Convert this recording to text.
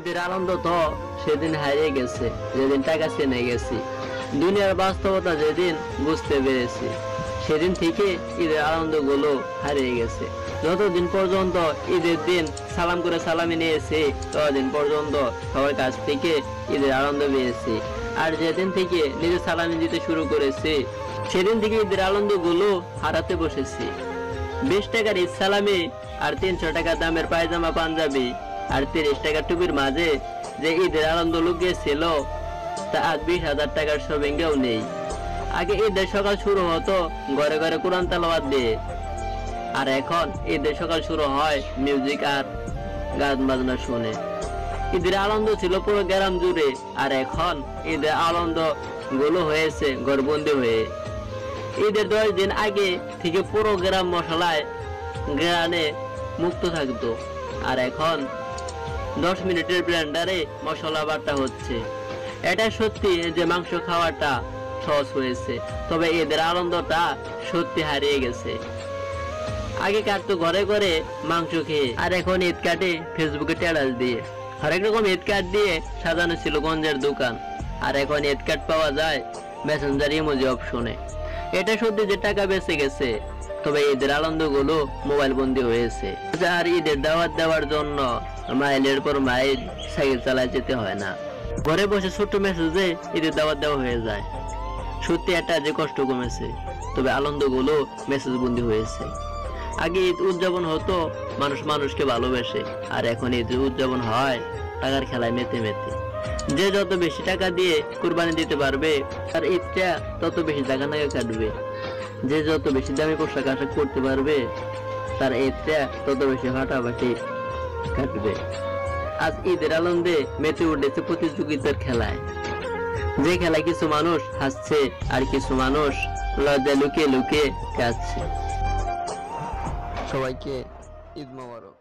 ঈদের আনন্দ তো সেদিন হারিয়ে গেছে যেদিন টাকা চেনে গেছি। দুনিয়ার বাস্তবতা যেদিন বুঝতে পেরেছি সেদিন থেকে ঈদের আনন্দ গুলো হারিয়ে গেছে। যতদিন পর্যন্ত ঈদের দিন সালাম করে সালামি নিয়েছি ততদিন পর্যন্ত সবার কাছ থেকে ঈদের আনন্দ পেয়েছি। আর যেদিন থেকে নিজে সালামি দিতে শুরু করেছি সেদিন থেকে ঈদের আনন্দ গুলো হারাতে বসেছি। 20 টাকার ঈদ সালামি আর 300 টাকা দামের পায়জামা পাঞ্জাবি আর 30 টাকা টুপির মাঝে যে ঈদের আনন্দ লুকিয়ে ছিল তা আজ 20,000 টাকার শপিংও নেই। আগে ঈদের সকাল শুরু হতো ঘরে ঘরে কোরআন তেলাওয়াত দিয়ে, আর এখন ঈদের সকাল শুরু হয় মিউজিক আর গান বাজনা শুনে। ঈদের আনন্দ ছিল পুরো গ্রাম জুড়ে, আর এখন ঈদের আনন্দ গুলো হয়েছে ঘরবন্দি হয়ে। ঈদের 10 দিন আগে থেকে পুরো গ্রাম মশলায় গ্রানে মুক্ত থাকতো, আর এখন 10 মিনিটের ব্লেন্ডারে মশলা বাটা হচ্ছে। এটা সত্যি যে মাংস খাওয়াটা সহজ হয়েছে, তবে ঈদের আনন্দটা সত্যি হারিয়ে গেছে। আগে কাটতো ঘরে ঘরে মাংস খেয়ে, আর এখন ঈদ কাটে ফেসবুকে স্ট্যাটাস দিয়ে। হরেক রকম ঈদ কার্ড দিয়ে সাজানো ছিল গঞ্জের দোকান, আর এখন ঈদ কার্ড পাওয়া যায় মেসেঞ্জার ইমোজি অপশনে। এটা সত্যি যে টাকা বেঁচে গেছে, তবে ঈদের আনন্দ গুলো মোবাইল বন্দী হয়েছে। আর ঈদের দাওয়াত দেওয়ার জন্য মাইলের পর মাইল সাইকেল চালায় যেতে হয় না, ঘরে বসে ছোট্ট মেসেজে ঈদের দাওয়াত দেওয়া হয়ে যায়। সত্যি একটা যে কষ্ট কমেছে, তবে আনন্দ গুলো মেসেজ বন্দী হয়েছে। আগে ঈদ উদযাপন হতো মানুষ মানুষকে ভালোবেসে, আর এখন ঈদ উদযাপন হয় টাকার খেলায় মেতে মেতে। যে যত বেশি টাকা দিয়ে কুরবানি দিতে পারবে আর ঈদটা তত বেশি জায়গা নাগা কাটবে। যে যত বেশি দামি পোশাক আশাক করতে পারবে তার ঈদটা তত বেশি ফাটাফাটি কাটবে। আজ ঈদের আনন্দে মেতে উঠেছে প্রতিযোগিতার খেলায়, যে খেলায় কিছু মানুষ হাসছে আর কিছু মানুষ লজ্জা লুকিয়ে লুকিয়ে কাঁদছে। সবাইকে ঈদ মোবারক।